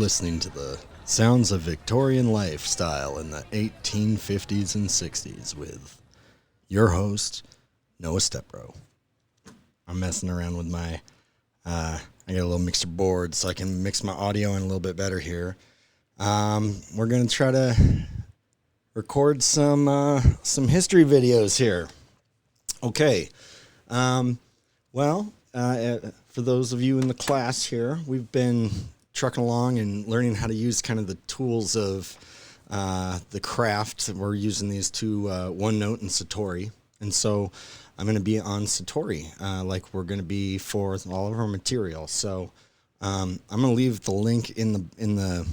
listening to the sounds of Victorian lifestyle in the 1850s and 60s with your host, Noah Stepbro. I'm messing around with my, I got a little mixer board so I can mix my audio in a little bit better here. We're going to try to record some history videos here. Okay. For those of you in the class here, we've been trucking along and learning how to use kind of the tools of the craft. We're using these two, OneNote and Satori. And so I'm going to be on Satori, like we're going to be for all of our material. So I'm going to leave the link in the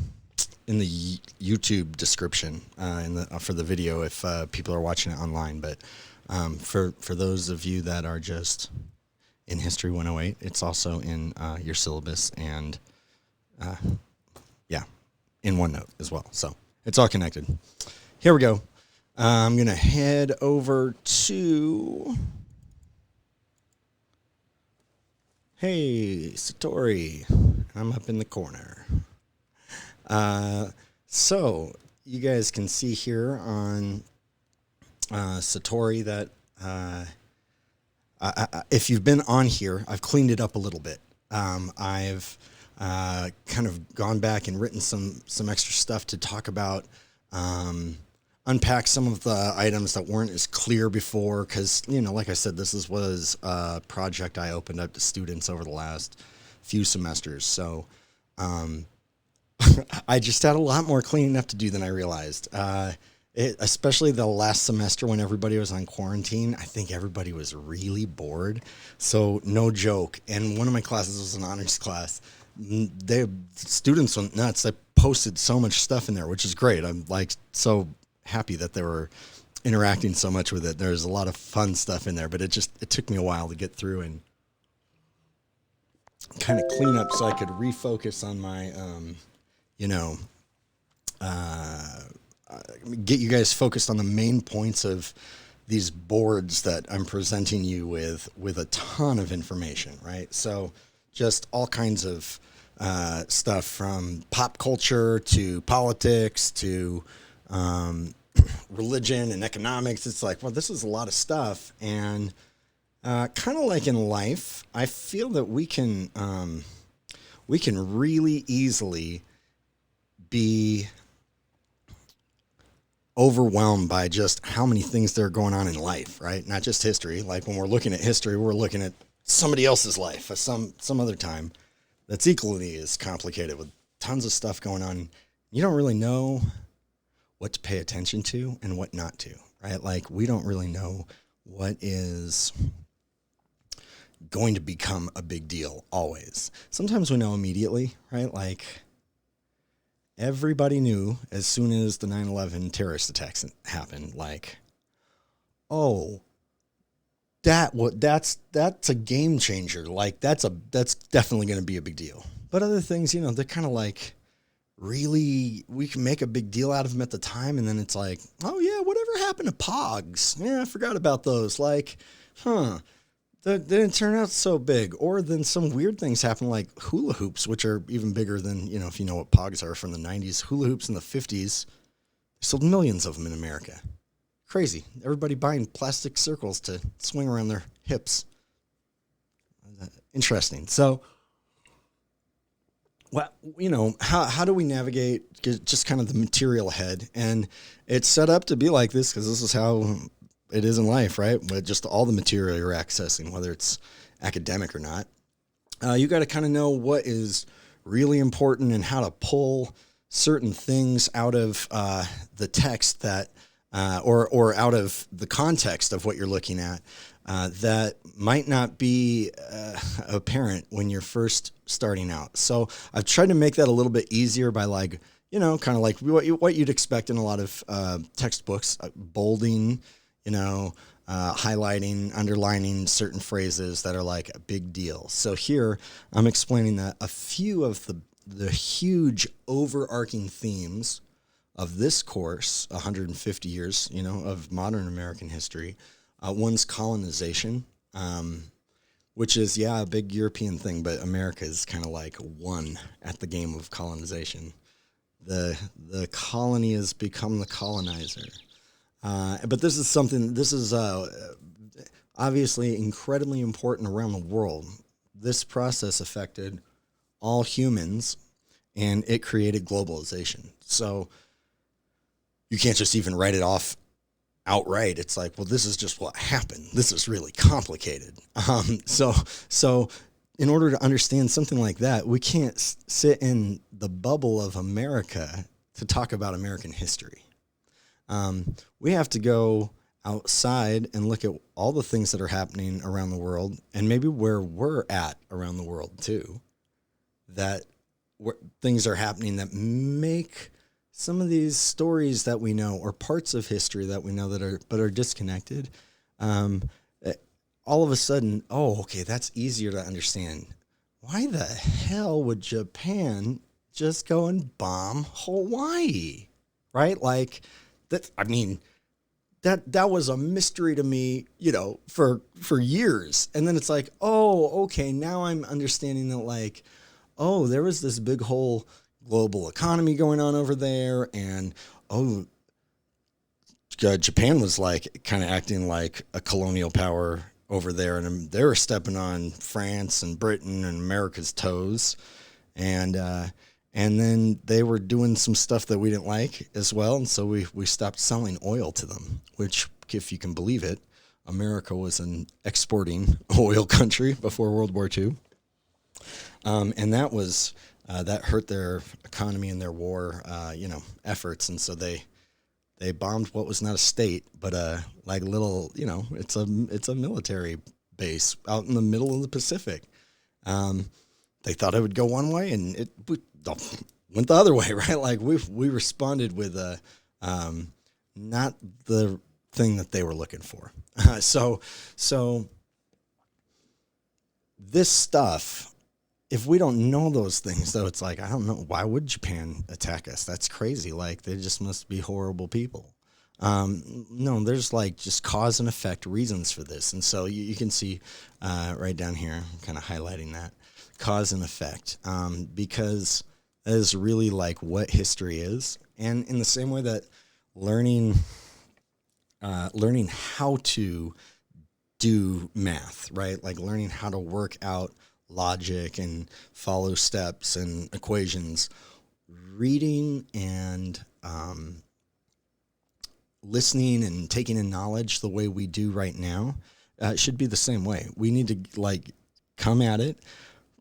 YouTube description for the video if people are watching it online. But for those of you that are just in History 108, it's also in your syllabus and in OneNote as well. So it's all connected. Here we go. I'm going to head over to, hey, Satori. I'm up in the corner. So you guys can see here on Satori that if you've been on here, I've cleaned it up a little bit. I've kind of gone back and written some extra stuff to talk about, unpack some of the items that weren't as clear before. Because, like I said, this was a project I opened up to students over the last few semesters. So I just had a lot more cleaning up to do than I realized. Especially the last semester when everybody was on quarantine, I think everybody was really bored. So no joke. And one of my classes was an honors class. Students went nuts. They posted so much stuff in there, which is great. I'm so happy that they were interacting so much with it. There's a lot of fun stuff in there, but it took me a while to get through and kind of clean up so I could refocus on my, get you guys focused on the main points of these boards that I'm presenting you with a ton of information, right? So just all kinds of stuff from pop culture to politics to religion and economics. It's like, well, this is a lot of stuff. And kind of like in life, I feel that we can really easily be overwhelmed by just how many things that are going on in life, right? Not just history. Like when we're looking at history, we're looking at somebody else's life at some other time that's equally as complicated with tons of stuff going on. You don't really know what to pay attention to and what not to, right? Like we don't really know what is going to become a big deal always. Sometimes we know immediately, right? Like everybody knew as soon as the 9/11 terrorist attacks happened, like, oh, that's a game changer. Like that's definitely going to be a big deal. But other things, they're kind of like really, we can make a big deal out of them at the time. And then it's like, oh yeah, whatever happened to Pogs? Yeah, I forgot about those. Like, they didn't turn out so big. Or then some weird things happen like hula hoops, which are even bigger than, if you know what Pogs are from the 90s. Hula hoops in the 50s, they sold millions of them in America. Crazy. Everybody buying plastic circles to swing around their hips. Interesting. So, well, how do we navigate just kind of the material ahead? And it's set up to be like this because this is how it is in life, right? With just all the material you're accessing, whether it's academic or not. You got to kind of know what is really important and how to pull certain things out of the text that or out of the context of what you're looking at that might not be apparent when you're first starting out. So I've tried to make that a little bit easier by kind of like what you'd expect in a lot of textbooks, bolding, highlighting, underlining certain phrases that are like a big deal. So here I'm explaining that a few of the huge overarching themes of this course, 150 years, of modern American history. One's colonization. which is, yeah, a big European thing, but America is kind of like one at the game of colonization. The colony has become the colonizer. But this is something, this is obviously incredibly important around the world. This process affected all humans, and it created globalization. So you can't just even write it off outright. It's like, well, this is just what happened. This is really complicated. So in order to understand something like that, we can't sit in the bubble of America to talk about American history. We have to go outside and look at all the things that are happening around the world, and maybe where we're at around the world too, that things are happening that make some of these stories that we know, or parts of history that we know that are disconnected, all of a sudden, oh, okay, that's easier to understand. Why the hell would Japan just go and bomb Hawaii? Right? Like that. I mean, that was a mystery to me, for years. And then it's like, oh, okay, now I'm understanding that, like, oh, there was this big whole global economy going on over there, and Japan was like kind of acting like a colonial power over there, and they were stepping on France and Britain and America's toes, and then they were doing some stuff that we didn't like as well, and so we stopped selling oil to them, which, if you can believe it, America was an exporting oil country before World War II, and that was that hurt their economy and their war efforts, and so they bombed what was not a state, but like little, it's a military base out in the middle of the Pacific. They thought it would go one way, and it went the other way, right? Like we responded with not the thing that they were looking for. So this stuff, if we don't know those things, though, it's like, I don't know, why would Japan attack us? That's crazy. Like, they just must be horrible people. No, there's like just cause and effect reasons for this. And so you can see right down here, I'm kind of highlighting that, cause and effect, because that is really like what history is. And in the same way that learning how to do math, right? Like learning how to work out logic and follow steps and equations, reading and listening and taking in knowledge the way we do right now should be the same way. We need to like come at it,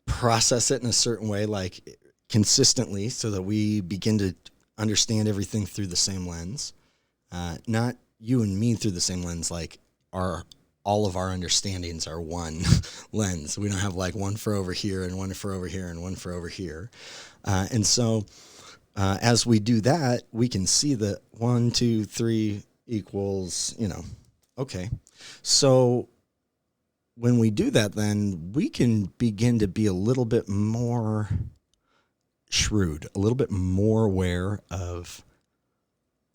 process it in a certain way, like consistently, so that we begin to understand everything through the same lens. Not you and me through the same lens, like all of our understandings are one lens. We don't have like one for over here and one for over here and one for over here. And so as we do that, we can see that 1, 2, 3 equals, okay. So when we do that, then we can begin to be a little bit more shrewd, a little bit more aware of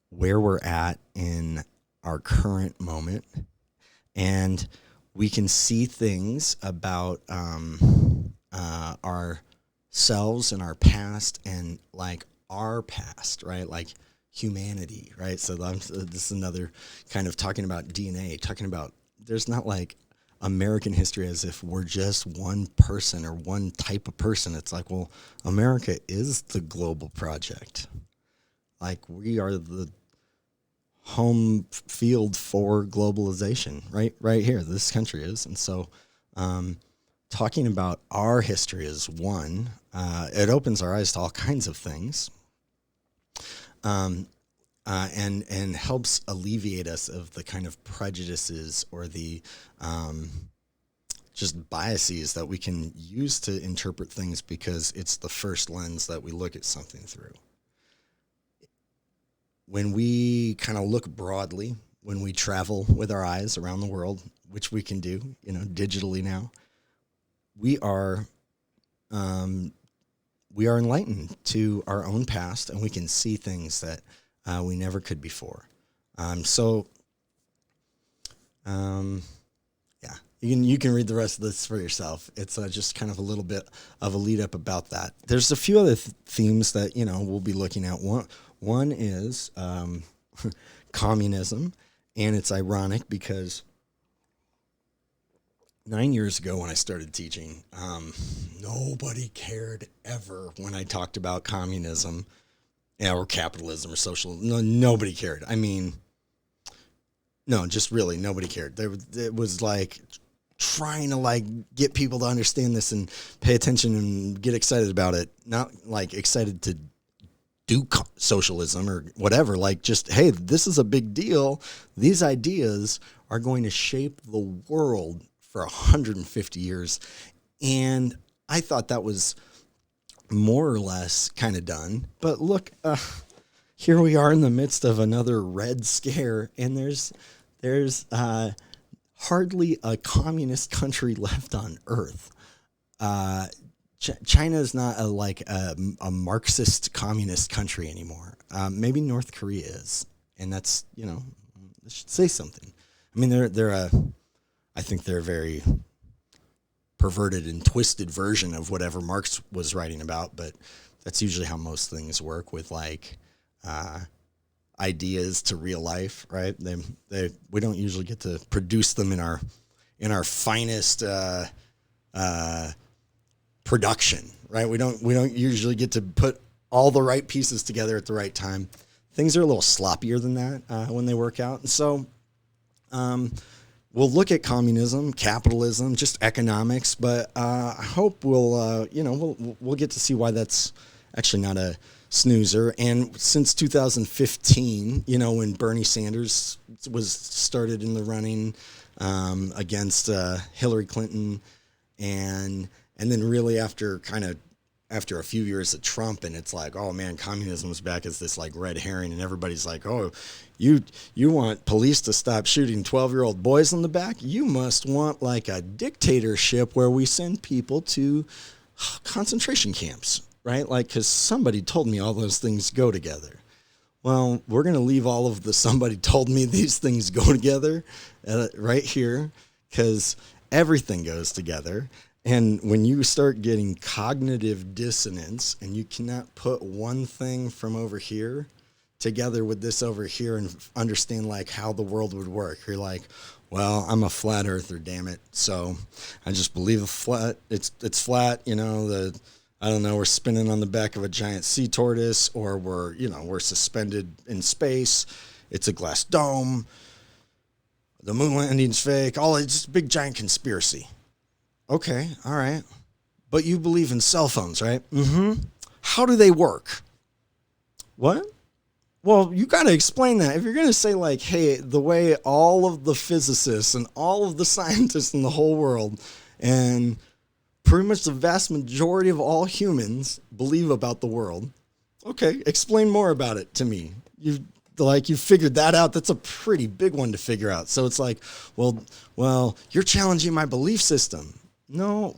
where we're at in our current moment. And we can see things about ourselves and our past, and like our past, right? Like humanity, right? So this is another kind of talking about DNA, talking about there's not like American history as if we're just one person or one type of person. It's like, well, America is the global project. Like we are the home field for globalization, right here, this country is. And so talking about our history is one, it opens our eyes to all kinds of things, and helps alleviate us of the kind of prejudices or the just biases that we can use to interpret things, because it's the first lens that we look at something through. When we kind of look broadly, when we travel with our eyes around the world, which we can do, digitally now, we are enlightened to our own past, and we can see things that we never could before. You can read the rest of this for yourself. It's just kind of a little bit of a lead up about that. There's a few other themes that we'll be looking at. One is communism, and it's ironic because 9 years ago when I started teaching, nobody cared ever when I talked about communism or capitalism or social. No, nobody cared. I mean, no, just really nobody cared. It was like trying to like get people to understand this and pay attention and get excited about it. Not like excited to do socialism or whatever. Like just, hey, this is a big deal. These ideas are going to shape the world for 150 years. And I thought that was more or less kind of done. But look, here we are in the midst of another Red Scare, and there's hardly a communist country left on Earth. China is not a Marxist communist country anymore. Maybe North Korea is, and that's that should say something. I mean, I think they're a very perverted and twisted version of whatever Marx was writing about, but that's usually how most things work with like ideas to real life, right? We don't usually get to produce them in our finest production, right? We don't usually get to put all the right pieces together at the right time. Things are a little sloppier than that when they work out, and so we'll look at communism, capitalism, just economics, but I hope we'll get to see why that's actually not a snoozer. And since 2015, when Bernie Sanders was started in the running against Hillary Clinton, and then really after a few years of Trump, and it's like, oh man, communism is back as this like red herring, and everybody's like, oh, you want police to stop shooting 12-year-old boys in the back? You must want like a dictatorship where we send people to concentration camps, right? Like, because somebody told me all those things go together. Well, we're going to leave all of the somebody told me these things go together right here, because everything goes together. And when you start getting cognitive dissonance and you cannot put one thing from over here together with this over here and understand like how the world would work, you're like, well, I'm a flat earther, damn it. So I just believe it's flat, I don't know, we're spinning on the back of a giant sea tortoise, or we're suspended in space. It's a glass dome. The moon landing's fake. It's just a big giant conspiracy. Okay, all right. But you believe in cell phones, right? Mm-hmm. How do they work? What? Well, you got to explain that. If you're going to say like, hey, the way all of the physicists and all of the scientists in the whole world and pretty much the vast majority of all humans believe about the world. Okay, explain more about it to me. You figured that out. That's a pretty big one to figure out. So it's like, well, you're challenging my belief system. No,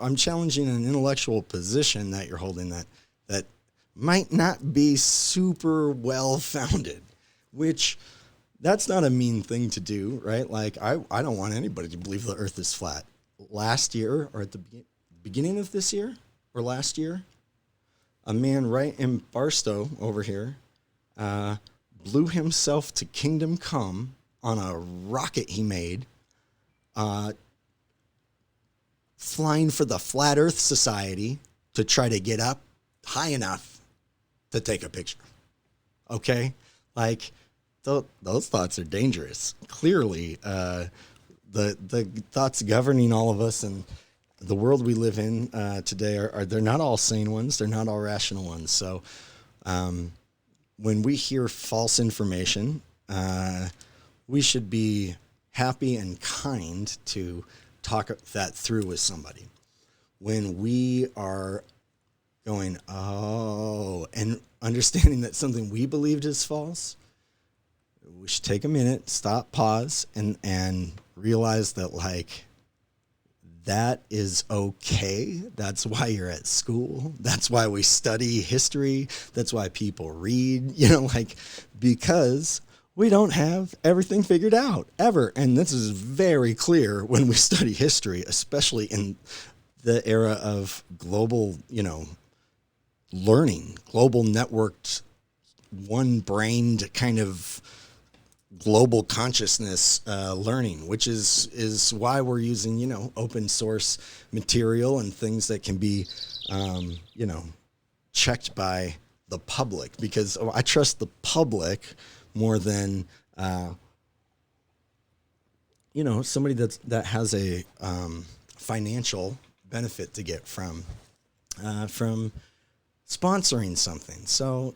I'm challenging an intellectual position that you're holding that might not be super well founded, which that's not a mean thing to do, right? Like I don't want anybody to believe the earth is flat. Last year, or at the beginning of this year or last year, a man right in Barstow over here blew himself to kingdom come on a rocket he made, flying for the Flat Earth Society to try to get up high enough to take a picture. Okay? Like, those thoughts are dangerous. Clearly, the thoughts governing all of us and the world we live in today they're not all sane ones. They're not all rational ones. So when we hear false information, we should be happy and kind to talk that through with somebody. When we are going, oh, and understanding that something we believed is false, we should take a minute, stop, pause, and realize that, like, that is okay. That's why you're at school. That's why we study history. That's why people read, because we don't have everything figured out ever. And this is very clear when we study history, especially in the era of global, learning, global networked, one-brained kind of global consciousness learning, which is why we're using, open source material and things that can be, checked by the public, because I trust the public more than, somebody that has a financial benefit to get from sponsoring something. So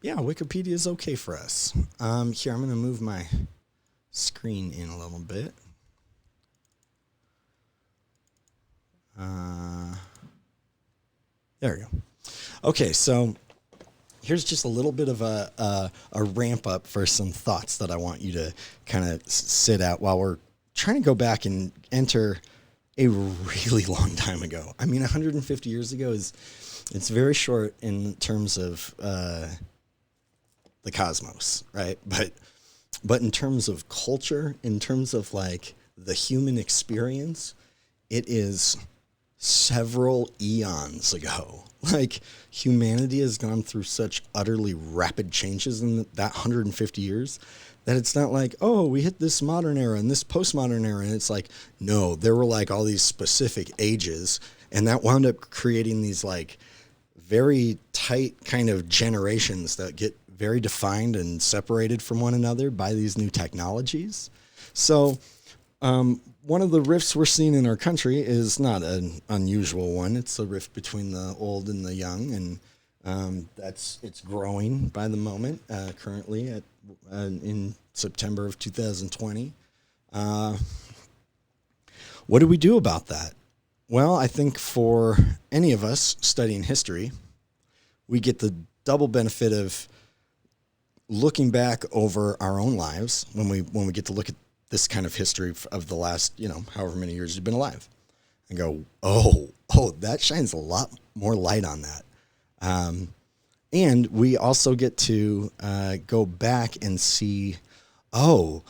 yeah, Wikipedia is okay for us. Here, I'm going to move my screen in a little bit. There we go. Okay, so here's just a little bit of a ramp up for some thoughts that I want you to kind of sit out while we're trying to go back and enter a really long time ago. I mean, 150 years ago it's very short in terms of the cosmos, right? But in terms of culture, in terms of like the human experience, it is several eons ago. Like, humanity has gone through such utterly rapid changes in that 150 years that it's not like, oh, we hit this modern era and this postmodern era. And it's like, no, there were like all these specific ages, and that wound up creating these like very tight kind of generations that get very defined and separated from one another by these new technologies. So, one of the rifts we're seeing in our country is not an unusual one. It's a rift between the old and the young, and it's growing by the moment. Currently, in September of 2020, what do we do about that? Well, I think for any of us studying history, we get the double benefit of looking back over our own lives when we get to look at this kind of history of the last, however many years you've been alive, and go, oh, that shines a lot more light on that. And we also get to go back and see, that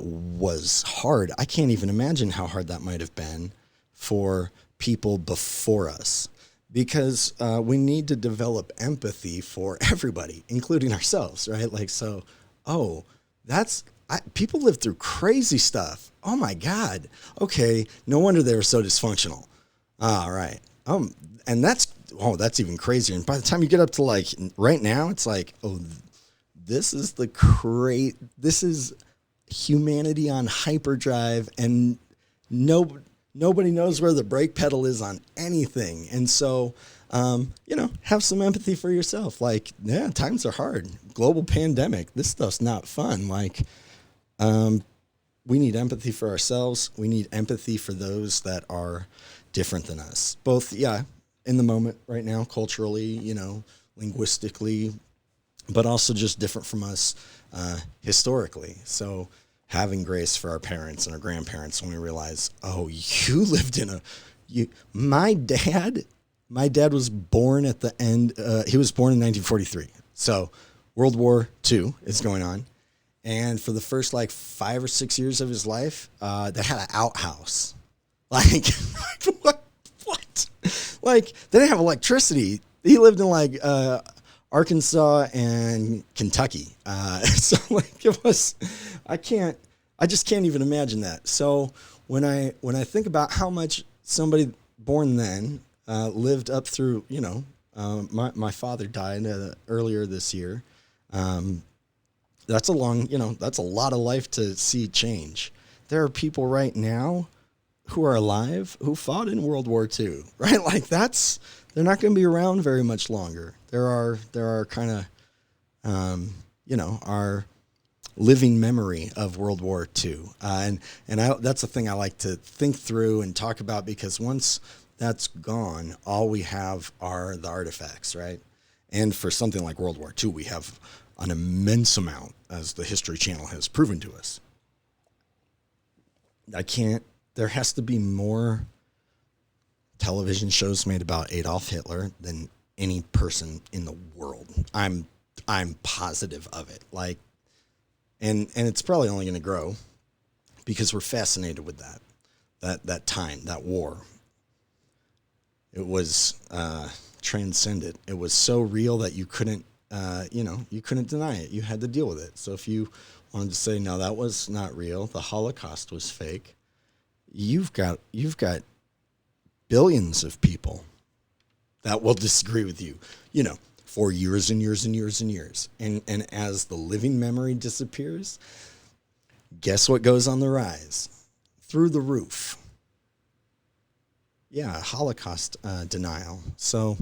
was hard. I can't even imagine how hard that might have been for people before us, because we need to develop empathy for everybody, including ourselves, right? Like, so, people live through crazy stuff. Oh my God. Okay. No wonder they were so dysfunctional. All right. And that's even crazier. And by the time you get up to like right now, it's like, this is humanity on hyperdrive, and nobody knows where the brake pedal is on anything. And so, have some empathy for yourself. Like, yeah, times are hard. Global pandemic. This stuff's not fun. Like, we need empathy for ourselves. We need empathy for those that are different than us. Both, in the moment right now, culturally, linguistically, but also just different from us historically. So having grace for our parents and our grandparents when we realize, you lived my dad was born at the end, he was born in 1943. So World War II is going on. And for the first 5 or 6 years of his life, they had an outhouse. Like, what? Like, they didn't have electricity. He lived in Arkansas and Kentucky. So it was, I just can't even imagine that. So when I think about how much somebody born then lived up through, my father died earlier this year. That's a lot of life to see change. There are people right now who are alive who fought in World War II, right? Like, they're not going to be around very much longer. There are kind of, our living memory of World War II. That's the thing I like to think through and talk about, because once that's gone, all we have are the artifacts, right? And for something like World War II, we have an immense amount, as the History Channel has proven to us. There has to be more television shows made about Adolf Hitler than any person in the world. I'm positive of it. Like, and it's probably only going to grow because we're fascinated with that time, that war. It was transcendent. It was so real that you couldn't deny it. You had to deal with it. So if you wanted to say, no, that was not real, the Holocaust was fake, you've got billions of people that will disagree with you, for years and years and years and years. And as the living memory disappears, guess what goes on the rise? Through the roof. Yeah, Holocaust denial. So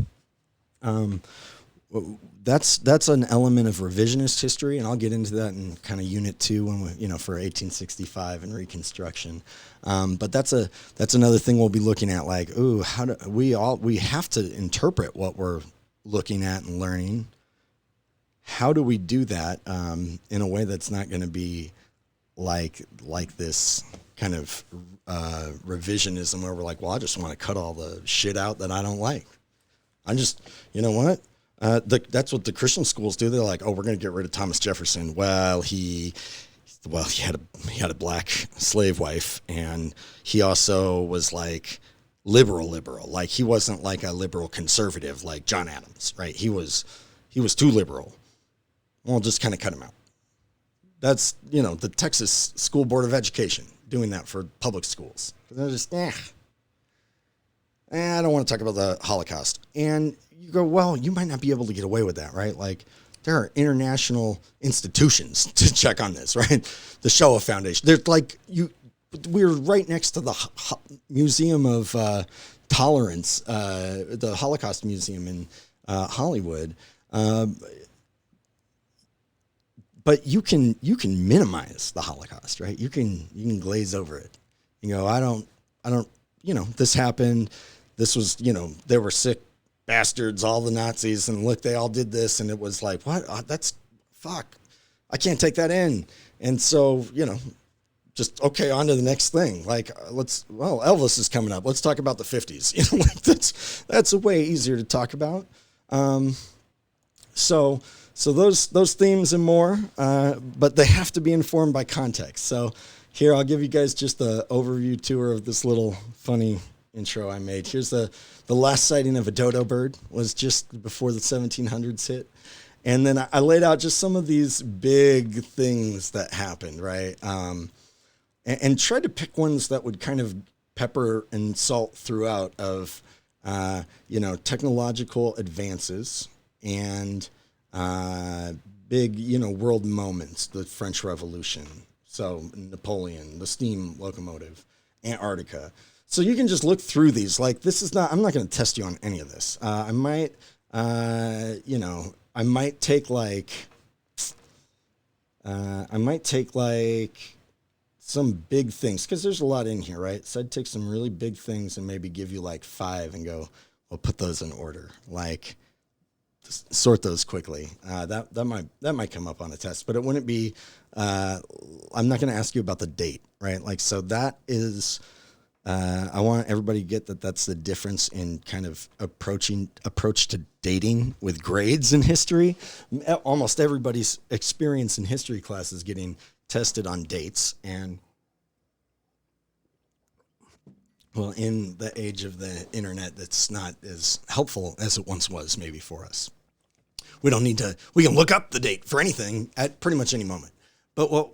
that's an element of revisionist history, and I'll get into that in kind of Unit 2 when we, for 1865 and Reconstruction. But that's another thing we'll be looking at. Like, how do we have to interpret what we're looking at and learning? How do we do that in a way that's not going to be like this kind of revisionism where we're like, well, I just want to cut all the shit out that I don't like. I just, you know what? That's what the Christian schools do. They're like, oh, we're going to get rid of Thomas Jefferson. Well, he had a black slave wife, and he also was like liberal. Like, he wasn't like a liberal conservative like John Adams, right? He was too liberal. Well, just kind of cut him out. That's, the Texas School Board of Education doing that for public schools. They're just, I don't want to talk about the Holocaust. And you go, well, you might not be able to get away with that, right? Like, there are international institutions to check on this, right? The Shoah Foundation. They're like, we're right next to the Museum of Tolerance, the Holocaust Museum in Hollywood. But you can minimize the Holocaust, right? You can glaze over it. I don't, this happened. This was, they were sick bastards, all the Nazis, and look, they all did this, and it was like, what? That's fuck. I can't take that in. And so, just okay, on to the next thing. Like, Elvis is coming up. Let's talk about the 50s. That's a way easier to talk about. So those themes and more, but they have to be informed by context. So here, I'll give you guys just the overview tour of this little funny intro I made. Here's the last sighting of a dodo bird was just before the 1700s hit. And then I laid out just some of these big things that happened, right? And tried to pick ones that would kind of pepper and salt throughout of, technological advances and big, world moments, the French Revolution. So Napoleon, the steam locomotive, Antarctica. So you can just look through these. Like, I'm not going to test you on any of this. I might take like some big things, because there's a lot in here, right? So I'd take some really big things and maybe give you like 5 and go, well, put those in order. Like, sort those quickly. That might come up on a test, but it wouldn't be. I'm not going to ask you about the date, right? Like, so that is. I want everybody to get that. That's the difference in kind of approach to dating with grades in history. Almost everybody's experience in history class is getting tested on dates, and well, in the age of the internet, that's not as helpful as it once was, maybe, for us. We can look up the date for anything at pretty much any moment. But what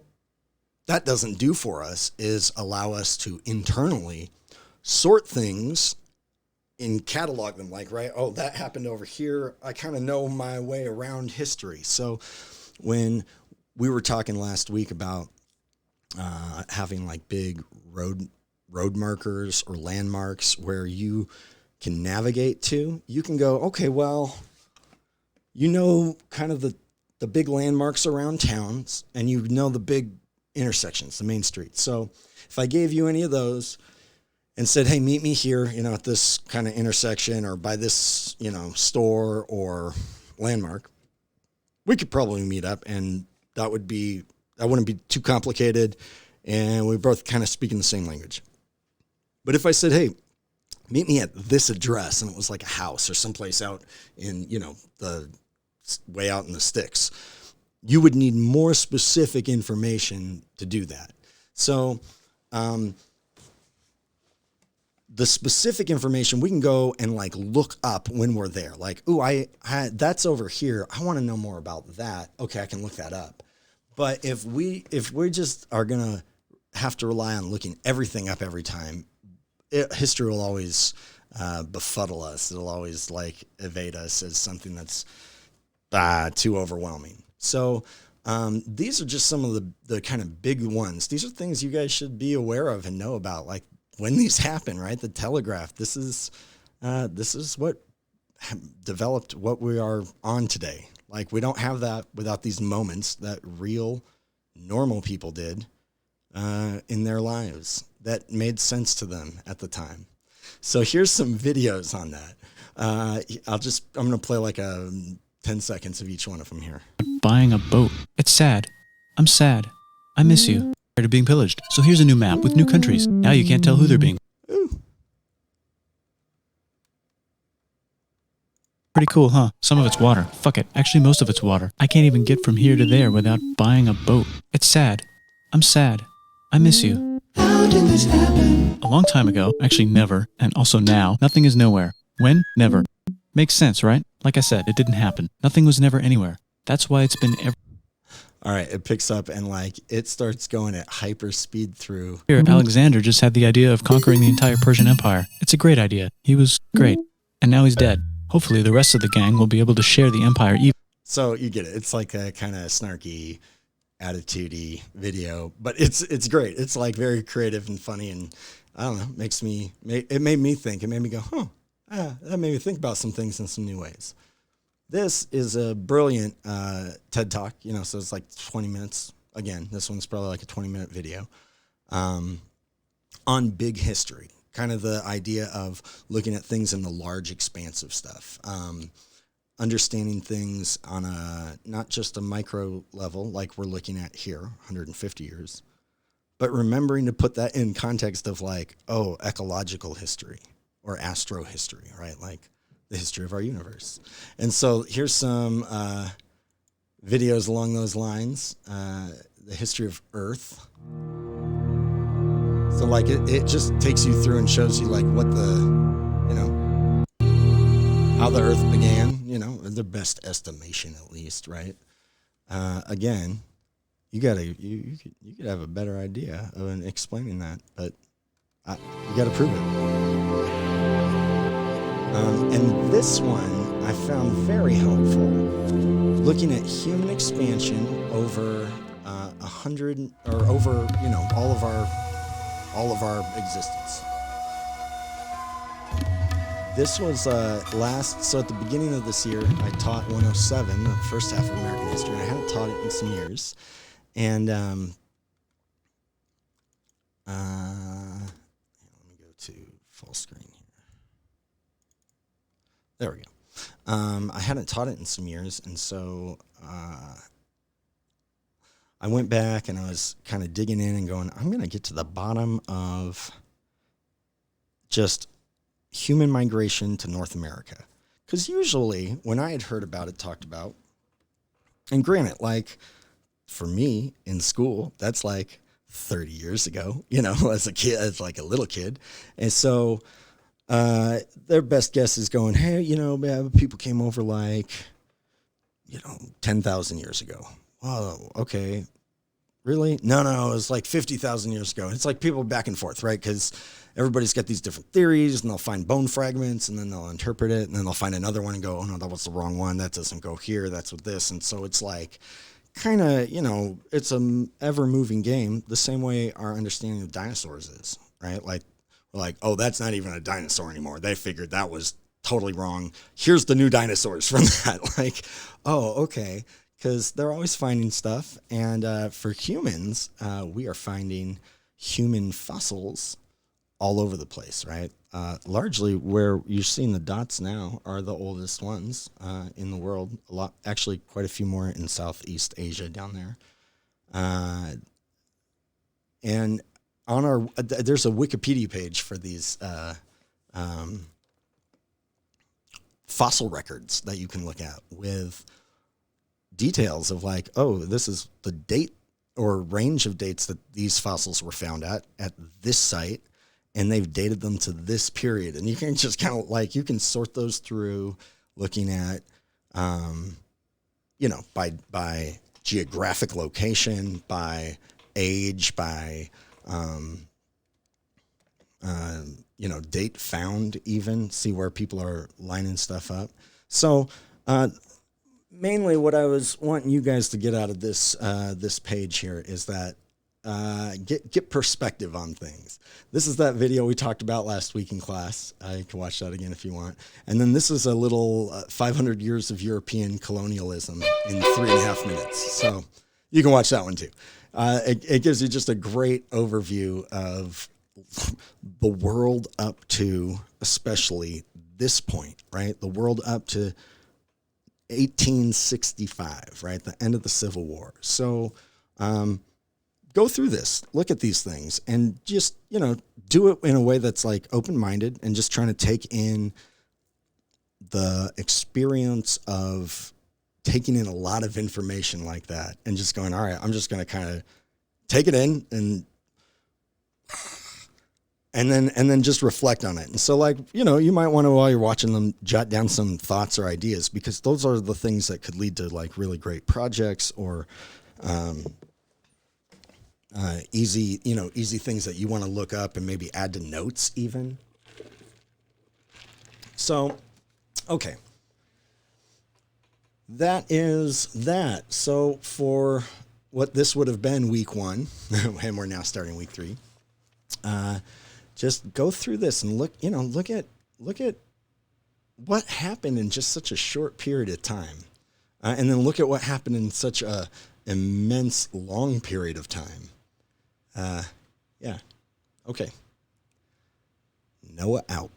that doesn't do for us is allow us to internally sort things and catalog them, like, right, oh, that happened over here. I kind of know my way around history. So when we were talking last week about having like big road markers or landmarks where you can navigate to, you can go, okay, well, kind of the big landmarks around towns, and the big intersections, the main streets. So if I gave you any of those and said, hey, meet me here, at this kind of intersection or by this, store or landmark, we could probably meet up, and that wouldn't be too complicated, and we both kind of speaking the same language. But if I said, hey, meet me at this address, and it was like a house or someplace out in, the way out in the sticks, you would need more specific information to do that. So the specific information we can go and like look up when we're there. Like, ooh, that's over here. I want to know more about that. Okay, I can look that up. But if we just are gonna have to rely on looking everything up every time, history will always befuddle us. It'll always like evade us as something that's too overwhelming. So these are just some of the kind of big ones. These are things you guys should be aware of and know about, like when these happen, right? The telegraph. This is what developed what we are on today. Like we don't have that without these moments that real normal people did in their lives that made sense to them at the time. So here's some videos on that. I'm going to play like 10 seconds of each one of them here. Buying a boat. It's sad. I'm sad. I miss you. Tired of being pillaged. So here's a new map with new countries. Now you can't tell who they're being. Ooh. Pretty cool, huh? Some of it's water. Fuck it. Actually, most of it's water. I can't even get from here to there without buying a boat. It's sad. I'm sad. I miss you. How did this happen? A long time ago, actually never, and also now, nothing is nowhere. When? Never. Makes sense, right? Like I said, it didn't happen. Nothing was never anywhere. That's why it's been All right, it picks up and like it starts going at hyper speed through. Here, Alexander just had the idea of conquering the entire Persian Empire. It's a great idea. He was great. And now he's dead. Hopefully the rest of the gang will be able to share the empire even. So you get it. It's like a kind of snarky, attitude-y video, but it's great. It's like very creative and funny, and I don't know, it made me think. It made me go, that made me think about some things in some new ways. This is a brilliant TED Talk, so it's like 20 minutes. Again, this one's probably like a 20-minute video on big history, kind of the idea of looking at things in the large, expansive stuff, understanding things on not just a micro level like we're looking at here, 150 years, but remembering to put that in context of like, ecological history or astro history, right? Like the history of our universe. And so here's some videos along those lines, the history of Earth. So like it just takes you through and shows you like what how the Earth began, the best estimation at least, right? Again, you could have a better idea of explaining that, but you got to prove it. And this one I found very helpful, looking at human expansion over 100 or over all of our existence. This was so at the beginning of this year, I taught 107, the first half of American history, and I hadn't taught it in some years. And let me go to full screen here. There we go. I hadn't taught it in some years, and so I went back and I was kind of digging in and going, I'm going to get to the bottom of just human migration to North America. Because usually when I had heard about it talked about, and granted, like for me in school, that's like 30 years ago, as a kid, as like a little kid. And so their best guess is going, hey, people came over like, 10,000 years ago. Oh, okay. Really? No, it was like 50,000 years ago. It's like people back and forth, right? Because everybody's got these different theories, and they'll find bone fragments, and then they'll interpret it, and then they'll find another one and go, oh, no, that was the wrong one. That doesn't go here. That's with this. And so it's like kind of, it's a ever-moving game, the same way our understanding of dinosaurs is, right? Like, we're like, oh, that's not even a dinosaur anymore. They figured that was totally wrong. Here's the new dinosaurs from that. Like, oh, okay. Because they're always finding stuff. And for humans, we are finding human fossils all over the place, right? Largely where you're seeing the dots now are the oldest ones in the world. Actually, quite a few more in Southeast Asia down there. And on there's a Wikipedia page for these fossil records that you can look at with details of like, oh, this is the date or range of dates that these fossils were found at this site, and they've dated them to this period. And you can just kind of like, you can sort those through looking at, you know, by geographic location, by age, by, you know, date found, even see where people are lining stuff up. So, mainly what I was wanting you guys to get out of this, this page here is that, get perspective on things. This is that video we talked about last week in class. You can watch that again if you want. And then this is a little 500 years of European colonialism in 3.5 minutes. So you can watch that one too. It gives you just a great overview of the world up to, especially this point, right? The world up to 1865, right? The end of the Civil War. So, go through this, look at these things, and just, you know, do it in a way that's like open-minded and just trying to take in the experience of taking in a lot of information like that and just going, all right, I'm just going to kind of take it in and then just reflect on it. And so, like, you know, you might want to, while you're watching them, jot down some thoughts or ideas, because those are the things that could lead to like really great projects or, easy things that you want to look up and maybe add to notes even. So, okay. That is that. So for what this would have been week 1, and we're now starting week 3, just go through this and look at what happened in just such a short period of time. And then look at what happened in such a immense long period of time. Yeah. Okay. Noah out.